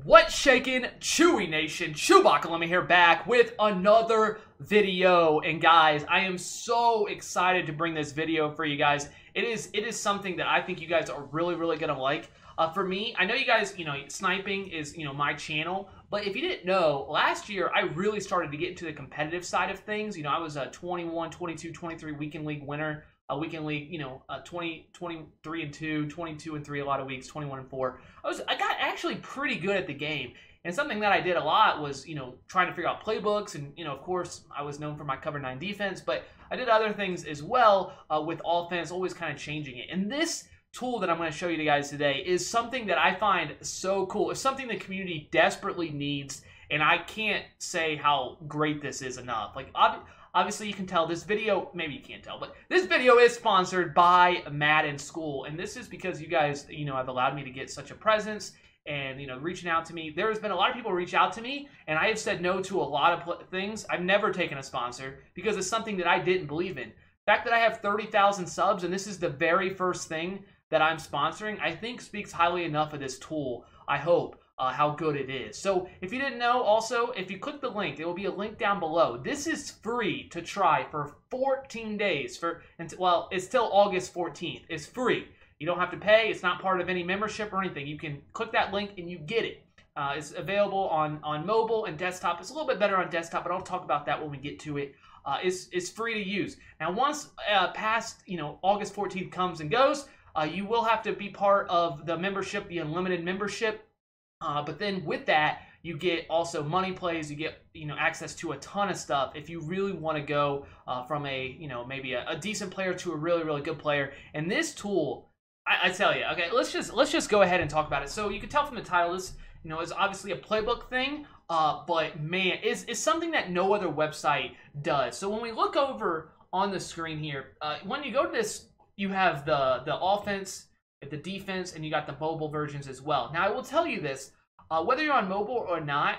What's shaking, Chewy Nation? ChewbaccaLemma here, back with another video. And guys, I am so excited to bring this video for you guys. It is something that I think you guys are really gonna like. For me, I know you guys, sniping is, my channel. But if you didn't know, last year I really started to get into the competitive side of things. I was a 21, 22, 23 weekend league winner. Weekend league, 20, 23 and 2, 22 and 3 a lot of weeks, 21 and 4. I got actually pretty good at the game. And something that I did a lot was, trying to figure out playbooks. And, of course, I was known for my cover 9 defense. But I did other things as well with offense, always kind of changing it. And this tool that I'm going to show you guys today is something that I find so cool. It's something the community desperately needs. And I can't say how great this is enough. Like, obviously, you can tell this video, maybe you can't tell, but this video is sponsored by Madden School. And this is because you guys, have allowed me to get such a presence and, reaching out to me. There's been a lot of people reach out to me, and I have said no to a lot of things. I've never taken a sponsor because it's something that I didn't believe in. The fact that I have 30,000 subs, and this is the very first thing that I'm sponsoring, I think speaks highly enough of this tool, I hope. How good it is. So if you didn't know, also, if you click the link, there will be a link down below. This is free to try for 14 days. Well, it's till August 14th. It's free. You don't have to pay. It's not part of any membership or anything. You can click that link and you get it. It's available on mobile and desktop. It's a little bit better on desktop, but I'll talk about that when we get to it. It's free to use. Now, once past August 14th comes and goes, you will have to be part of the membership, the unlimited membership. But then with that, you get also money plays. You get access to a ton of stuff if you really want to go from a maybe a decent player to a really good player. And this tool, I tell you, okay, let's just go ahead and talk about it. So you can tell from the title, this is obviously a playbook thing, but man, it's something that no other website does. So when we look over on the screen here, when you go to this, you have the offense, the defense, and you got the mobile versions as well. Now, I will tell you this, whether you're on mobile or not,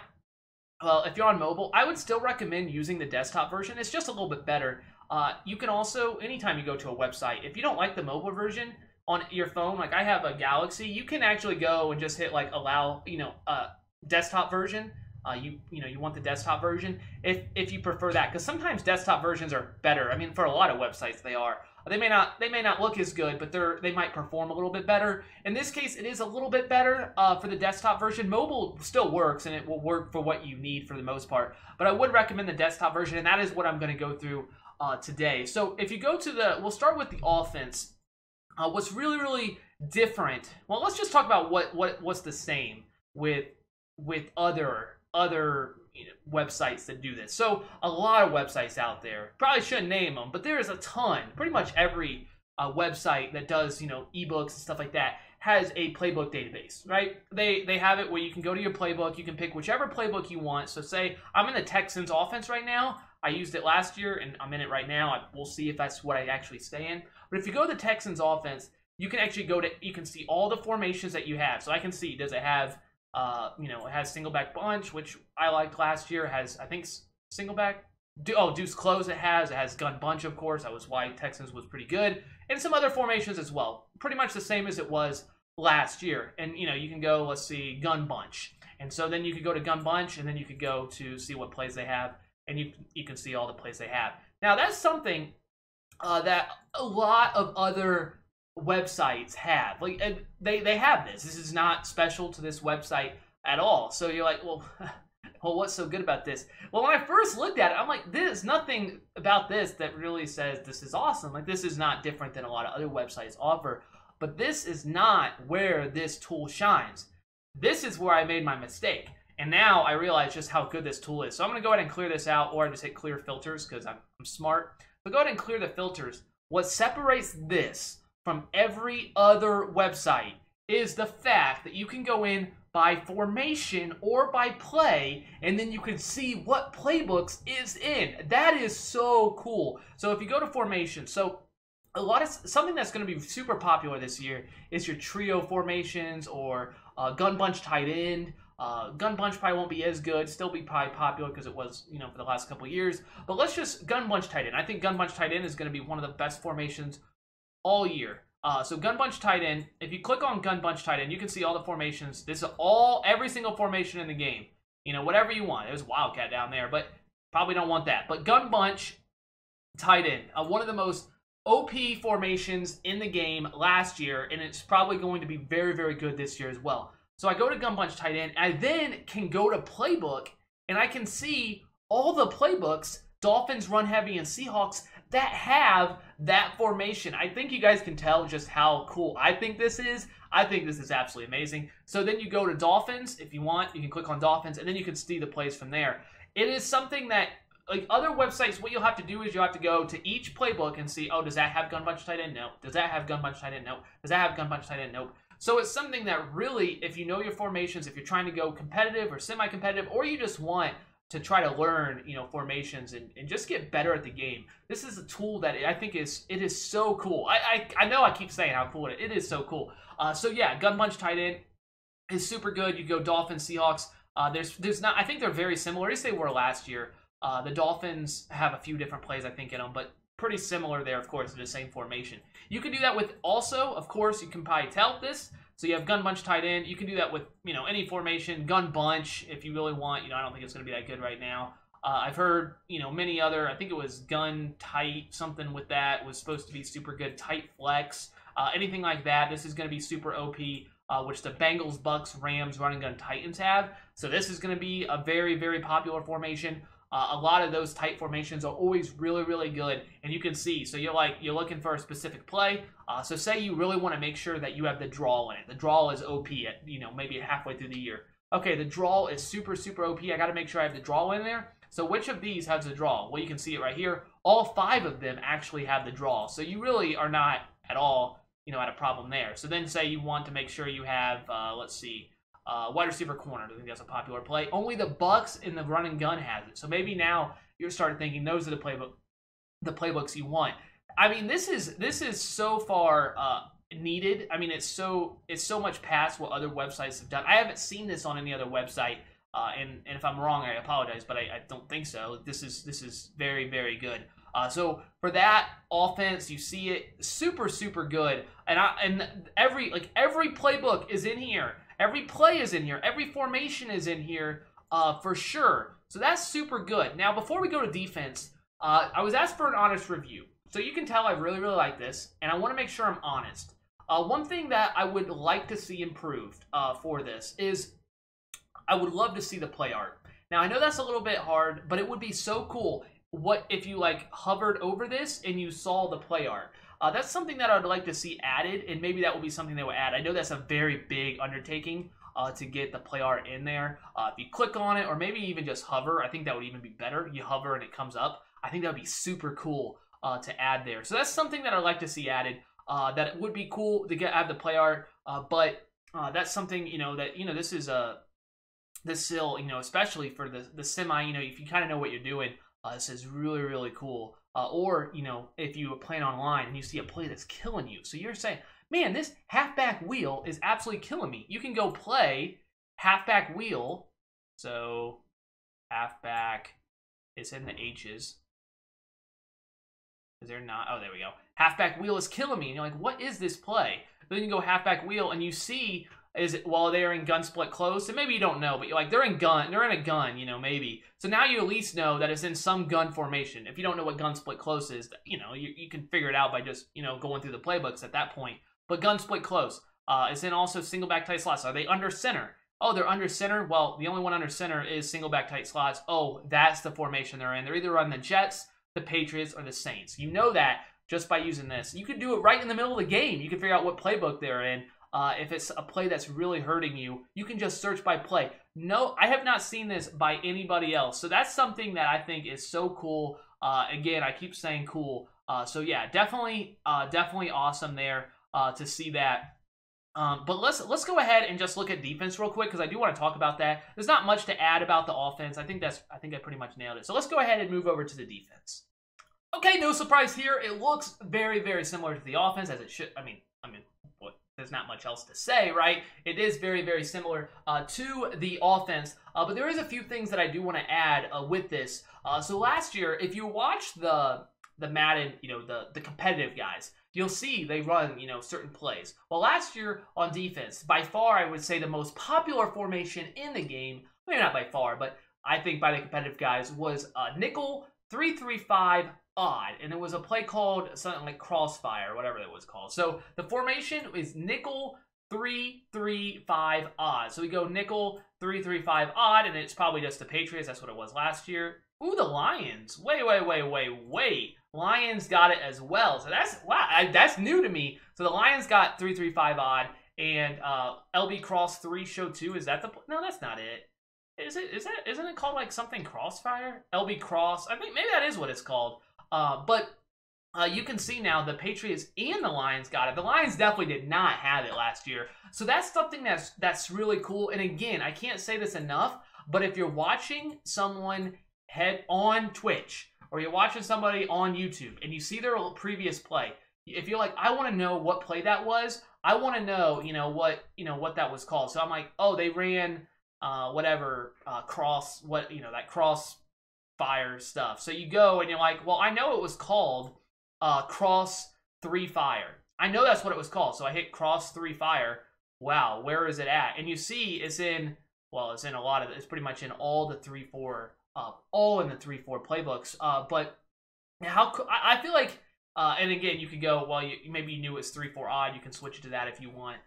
well, if you're on mobile, I would still recommend using the desktop version. It's just a little bit better. You can also, anytime you go to a website, if you don't like the mobile version on your phone, like I have a Galaxy, you can actually go and just hit like allow, desktop version. You want the desktop version if you prefer that, because sometimes desktop versions are better. I mean, for a lot of websites, they are. They may not look as good, but they might perform a little bit better. In this case, it is a little bit better for the desktop version. Mobile still works, and it will work for what you need for the most part. But I would recommend the desktop version, and that is what I'm going to go through today. So if you go to we'll start with the offense. What's really different? Well, let's just talk about what's the same with other websites that do this. So a lot of websites out there, probably shouldn't name them, but there is a ton. Pretty much every website that does ebooks and stuff like that has a playbook database, right? They have it where you can go to your playbook, you can pick whichever playbook you want. So say I'm in the Texans offense right now. I used it last year and I'm in it right now. We'll see if that's what I actually stay in. But if you go to the Texans offense, you can actually you can see all the formations that you have. So I can see, does it have it has single back bunch, which I liked last year. It has, I think, single back. Deuce close it has gun bunch, of course. That was why Texans was pretty good. And some other formations as well. Pretty much the same as it was last year. And, you can go, let's see, gun bunch. And so then you could go to gun bunch, and then you could go to see what plays they have. And you can see all the plays they have. Now, that's something that a lot of other websites have. Like, they have this. This is not special to this website at all. So you're like, well, what's so good about this? Well, when I first looked at it, I'm like, there's nothing about this that really says this is awesome. Like, this is not different than a lot of other websites offer. But this is not where this tool shines. This is where I made my mistake. And now I realize just how good this tool is. So I'm going to go ahead and clear this out, or I just hit clear filters because I'm smart. But go ahead and clear the filters. What separates this from every other website is the fact that you can go in by formation or by play, and then you can see what playbooks is in. That is so cool. So if you go to formation, so something that's going to be super popular this year is your trio formations or gun bunch tight end. Gun bunch probably won't be as good, still be probably popular because it was, for the last couple of years. But let's just gun bunch tight end. I think gun bunch tight end is going to be one of the best formations all year. So gun bunch tight end. If you click on gun bunch tight end, you can see all the formations. This is every single formation in the game. You know, whatever you want. There's Wildcat down there, but probably don't want that. But gun bunch tight end, one of the most OP formations in the game last year, and it's probably going to be very, very good this year as well. So I go to gun bunch tight end. I then can go to Playbook, and I can see all the playbooks, Dolphins, Run Heavy, and Seahawks, that have that formation. I think you guys can tell just how cool I think this is. I think this is absolutely amazing. So then you go to Dolphins. If you want, you can click on Dolphins, and then you can see the plays from there. It is something that, like other websites, what you'll have to do is you'll have to go to each playbook and see, oh, does that have gun bunch tight end? No. Does that have gun bunch tight end? No. Does that have gun bunch tight end? Nope. So it's something that really, if you know your formations, if you're trying to go competitive or semi-competitive, or you just want to try to learn, you know, formations and just get better at the game, this is a tool that I think it is so cool. I know I keep saying how cool it is. It is so cool. So yeah, gun bunch tight end is super good. You go Dolphins, Seahawks. There's not. I think they're very similar, at least they were last year. The Dolphins have a few different plays, I think, in them, but pretty similar there, of course, to the same formation. You can do that with also, of course, you can probably tell this. So you have gun bunch tight end. You can do that with, you know, any formation. Gun bunch, if you really want. You know, I don't think it's going to be that good right now. I've heard, you know, many other, I think it was gun tight, something with that was supposed to be super good. Tight flex, anything like that. This is going to be super OP, which the Bengals, Bucks, Rams, running gun Titans have. So this is going to be a very, very popular formation. A lot of those tight formations are always really, really good, and you can see. So you're looking for a specific play. So say you really want to make sure that you have the draw in it. The draw is OP at, you know, maybe halfway through the year. Okay, the draw is super, super OP. I got to make sure I have the draw in there. So which of these has the draw? Well, you can see it right here. All 5 of them actually have the draw. So you really are not at all, you know, at a problem there. So then say you want to make sure you have, let's see, wide receiver corner. I think that's a popular play. Only the Bucks in the run and gun has it. So maybe now you're starting thinking those are the playbooks you want. I mean, this is so far needed. I mean, it's so much past what other websites have done. I haven't seen this on any other website, and if I'm wrong, I apologize, but I don't think so. This is very, very good. So for that offense, you see it super, super good, and every playbook is in here. Every play is in here. Every formation is in here for sure. So that's super good. Now, before we go to defense, I was asked for an honest review. So you can tell I really, really like this, and I want to make sure I'm honest. One thing that I would like to see improved for this is I would love to see the play art. Now, I know that's a little bit hard, but it would be so cool what if you like hovered over this and you saw the play art. That's something that I would like to see added, and maybe that will be something they will add. I know that's a very big undertaking to get the play art in there. If you click on it, or maybe even just hover, I think that would even be better. You hover and it comes up. I think that would be super cool to add there. So that's something that I'd like to see added. That it would be cool to add the play art, but that's something, you know, that, you know, this is this still, you know, especially for the semi, you know, if you kind of know what you're doing, this is really, really cool. Or, you know, if you play online and you see a play that's killing you. So you're saying, man, this halfback wheel is absolutely killing me. You can go play halfback wheel. So halfback is in the H's. Is there not? Oh, there we go. Halfback wheel is killing me. And you're like, what is this play? Then you go halfback wheel and you see, is it while they're in gun split close? And maybe you don't know, but you're like, they're in a gun, you know, maybe. So now you at least know that it's in some gun formation. If you don't know what gun split close is, you know, you can figure it out by just, you know, going through the playbooks at that point. But gun split close. It's in also single back tight slots. Are they under center? Oh, they're under center? Well, the only one under center is single back tight slots. Oh, that's the formation they're in. They're either on the Jets, the Patriots, or the Saints. You know that just by using this. You can do it right in the middle of the game. You can figure out what playbook they're in. If it's a play that's really hurting you, you can just search by play. No, I have not seen this by anybody else. So that's something that I think is so cool. Again, I keep saying cool. So yeah, definitely awesome there to see that. But let's go ahead and just look at defense real quick, because I do want to talk about that. There's not much to add about the offense. I think I pretty much nailed it. So let's go ahead and move over to the defense. Okay, no surprise here. It looks very, very similar to the offense, as it should. I mean, what? There's not much else to say, right? It is very, very similar to the offense, but there is a few things that I do want to add with this. So last year, if you watched the Madden, you know, the competitive guys, you'll see they run, you know, certain plays. Well, last year on defense, by far, I would say the most popular formation in the game, maybe not by far, but I think by the competitive guys, was nickel 3-3-5 odd. And it was a play called something like crossfire, whatever it was called. So the formation is nickel 3-3-5 odd. So we go nickel 3-3-5 odd, and it's probably just the Patriots. That's what it was last year. Ooh, the Lions. Wait. Lions got it as well. So that's, wow, that's new to me. So the Lions got 3-3-5 odd, and LB Cross 3 show 2. Is that the, no, that's not it. Isn't it called like something crossfire? LB Cross. I think maybe that is what it's called. But you can see now the Patriots and the Lions got it. The Lions definitely did not have it last year. So that's something that's really cool. And again, I can't say this enough, but if you're watching someone head on Twitch, or you're watching somebody on YouTube, and you see their previous play, if you're like, I want to know what play that was, I want to know, what that was called. So I'm like, oh, they ran cross, that cross fire stuff. So you go and you're like, well, I know it was called cross 3 fire. I know that's what it was called. So I hit cross 3 fire. Wow, where is it at? And you see it's in a lot of it. It's pretty much in all the 3-4 all in the 3-4 playbooks. But I feel like, and again, you could go, well, maybe you knew it was 3-4 odd. You can switch it to that if you want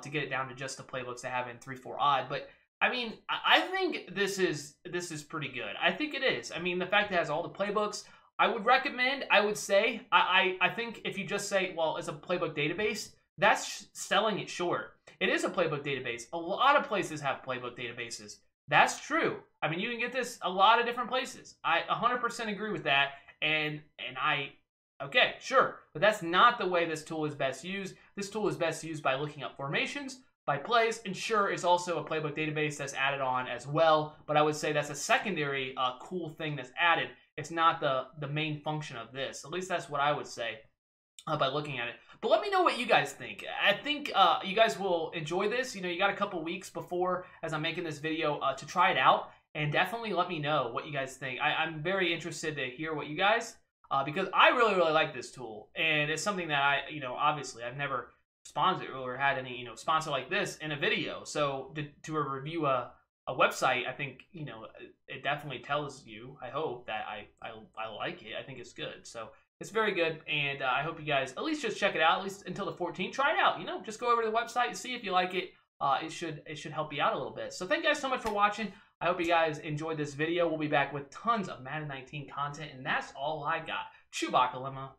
to get it down to just the playbooks that have in 3-4 odd. But I mean, I think this is pretty good. I think it is. I mean, the fact that it has all the playbooks, I would recommend. I would say, I think if you just say, well, it's a playbook database, that's selling it short. It is a playbook database. A lot of places have playbook databases. That's true. I mean, you can get this a lot of different places. I 100% agree with that. Okay, sure. But that's not the way this tool is best used. This tool is best used by looking up formations, by plays, and sure, it's also a playbook database that's added on as well. But I would say that's a secondary cool thing that's added. It's not the main function of this. At least that's what I would say by looking at it. But let me know what you guys think. I think you guys will enjoy this. You got a couple weeks before, as I'm making this video, to try it out. And definitely let me know what you guys think. I'm very interested to hear what you guys, because I really, really like this tool. And it's something that obviously I've never sponsored or had any, sponsor like this in a video. So to review a website, I think, it definitely tells you, I hope, that I like it. I think it's good. So it's very good, and I hope you guys at least just check it out, at least until the 14th. Try it out, just go over to the website and see if you like it. It should help you out a little bit. So thank you guys so much for watching. I hope you guys enjoyed this video. We'll be back with tons of Madden 19 content, and that's all I got. ChewbaccaLemma.